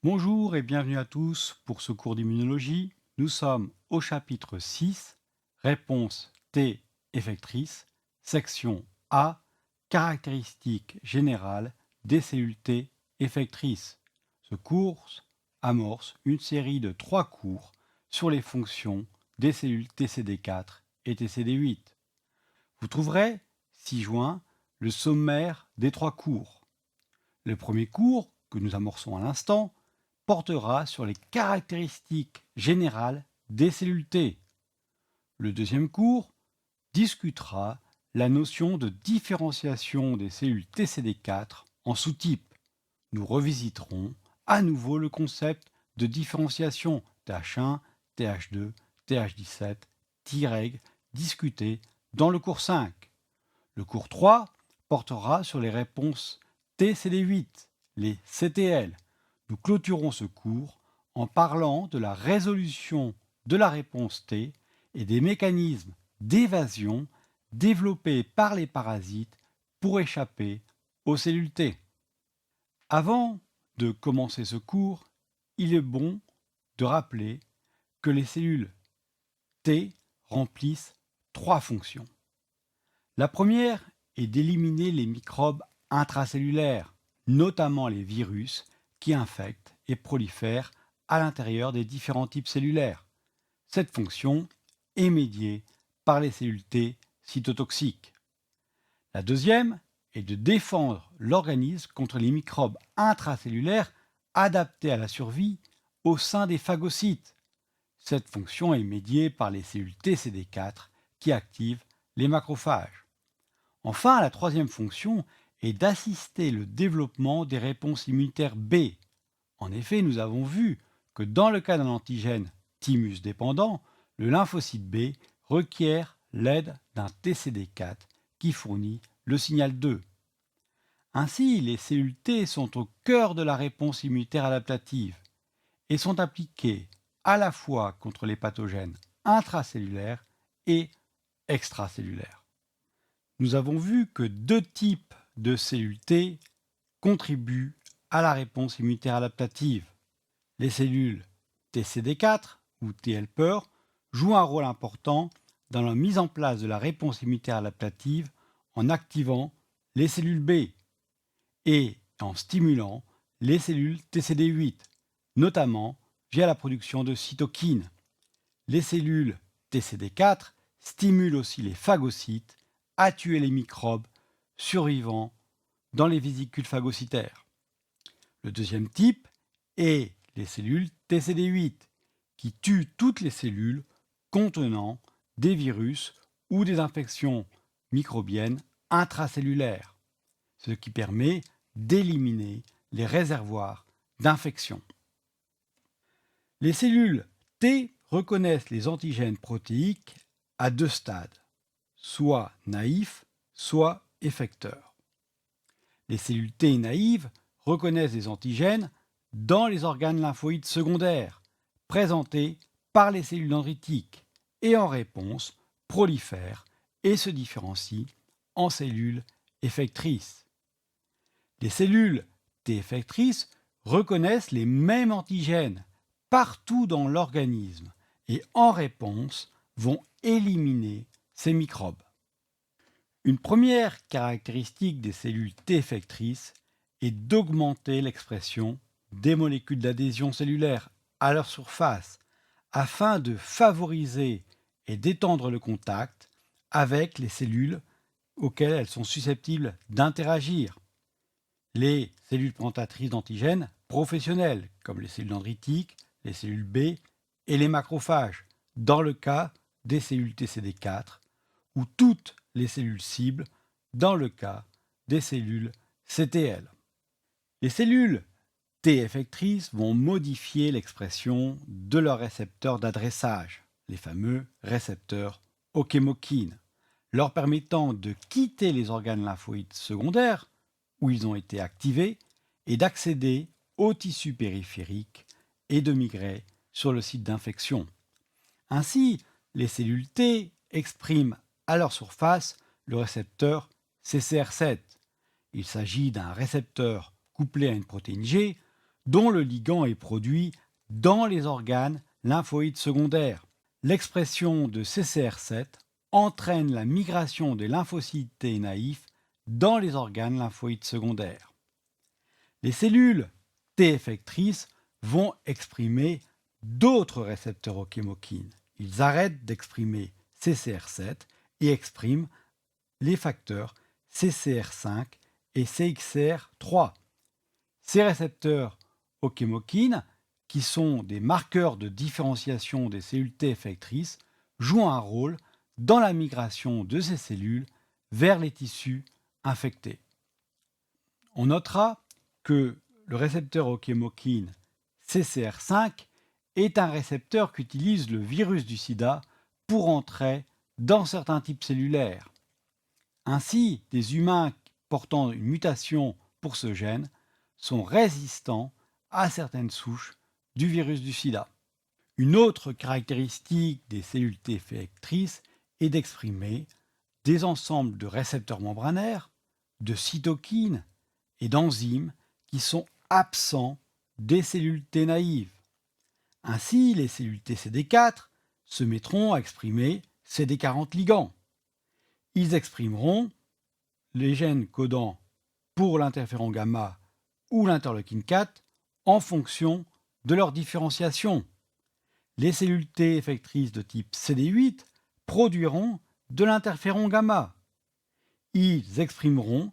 Bonjour et bienvenue à tous pour ce cours d'immunologie. Nous sommes au chapitre 6, réponse T effectrice, section A, caractéristiques générales des cellules T effectrices. Ce cours amorce une série de 3 cours sur les fonctions des cellules TCD4 et TCD8. Vous trouverez, 6 juin, le sommaire des 3 cours. Le premier cours, que nous amorçons à l'instant, portera sur les caractéristiques générales des cellules T. Le deuxième cours discutera la notion de différenciation des cellules TCD4 en sous-types. Nous revisiterons à nouveau le concept de différenciation TH1, TH2, TH17, Treg discuté dans le cours 5. Le cours 3 portera sur les réponses TCD8, les CTL. Nous clôturons ce cours en parlant de la résolution de la réponse T et des mécanismes d'évasion développés par les parasites pour échapper aux cellules T. Avant de commencer ce cours, il est bon de rappeler que les cellules T remplissent 3 fonctions. La première est d'éliminer les microbes intracellulaires, notamment les virus qui infectent et prolifèrent à l'intérieur des différents types cellulaires. Cette fonction est médiée par les cellules T cytotoxiques. La deuxième est de défendre l'organisme contre les microbes intracellulaires adaptés à la survie au sein des phagocytes. Cette fonction est médiée par les cellules TCD4 qui activent les macrophages. Enfin, la troisième fonction est d'assister le développement des réponses immunitaires B. En effet, nous avons vu que dans le cas d'un antigène thymus dépendant, le lymphocyte B requiert l'aide d'un TCD4 qui fournit le signal 2. Ainsi, les cellules T sont au cœur de la réponse immunitaire adaptative et sont appliquées à la fois contre les pathogènes intracellulaires et extracellulaires. Nous avons vu que 2 types de cellules T contribuent à la réponse immunitaire adaptative. Les cellules TCD4 ou T-helper jouent un rôle important dans la mise en place de la réponse immunitaire adaptative en activant les cellules B et en stimulant les cellules TCD8, notamment via la production de cytokines. Les cellules TCD4 stimulent aussi les phagocytes à tuer les microbes survivants dans les vésicules phagocytaires. Le deuxième type est les cellules TCD8, qui tuent toutes les cellules contenant des virus ou des infections microbiennes intracellulaires, ce qui permet d'éliminer les réservoirs d'infection. Les cellules T reconnaissent les antigènes protéiques à 2 stades, soit naïfs, soit effecteurs. Les cellules T naïves reconnaissent les antigènes dans les organes lymphoïdes secondaires, présentés par les cellules dendritiques, et en réponse prolifèrent et se différencient en cellules effectrices. Les cellules T effectrices reconnaissent les mêmes antigènes partout dans l'organisme et en réponse vont éliminer ces microbes. Une première caractéristique des cellules T effectrices est d'augmenter l'expression des molécules d'adhésion cellulaire à leur surface afin de favoriser et d'étendre le contact avec les cellules auxquelles elles sont susceptibles d'interagir. Les cellules présentatrices d'antigènes professionnelles, comme les cellules dendritiques, les cellules B et les macrophages, dans le cas des cellules TCD4, ou toutes les cellules cibles, dans le cas des cellules CTL. Les cellules T effectrices vont modifier l'expression de leurs récepteurs d'adressage, les fameux récepteurs aux chemokines, leur permettant de quitter les organes lymphoïdes secondaires, où ils ont été activés, et d'accéder aux tissus périphériques et de migrer sur le site d'infection. Ainsi, les cellules T expriment à leur surface le récepteur CCR7. Il s'agit d'un récepteur couplé à une protéine G dont le ligand est produit dans les organes lymphoïdes secondaires. L'expression de CCR7 entraîne la migration des lymphocytes T naïfs dans les organes lymphoïdes secondaires. Les cellules T effectrices vont exprimer d'autres récepteurs aux chémokines. Ils arrêtent d'exprimer CCR7 et expriment les facteurs CCR5 et CXCR3. Ces récepteurs aux chémokines, qui sont des marqueurs de différenciation des cellules T effectrices, jouent un rôle dans la migration de ces cellules vers les tissus infectés. On notera que le récepteur aux chémokines CCR5 est un récepteur qu'utilise le virus du sida pour entrer dans certains types cellulaires. Ainsi, des humains portant une mutation pour ce gène sont résistants à certaines souches du virus du sida. Une autre caractéristique des cellules T effectrices est d'exprimer des ensembles de récepteurs membranaires, de cytokines et d'enzymes qui sont absents des cellules T naïves. Ainsi, les cellules T CD4 se mettront à exprimer CD40 ligands. Ils exprimeront les gènes codant pour l'interféron gamma ou l'interleukine 4 en fonction de leur différenciation. Les cellules T effectrices de type CD8 produiront de l'interféron gamma. Ils exprimeront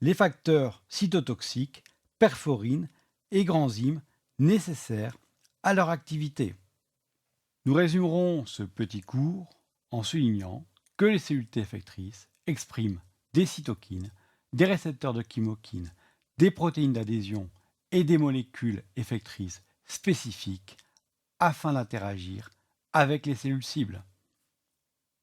les facteurs cytotoxiques, perforines et granzymes nécessaires à leur activité. Nous résumerons ce petit cours en soulignant que les cellules T effectrices expriment des cytokines, des récepteurs de chymokines, des protéines d'adhésion et des molécules effectrices spécifiques afin d'interagir avec les cellules cibles.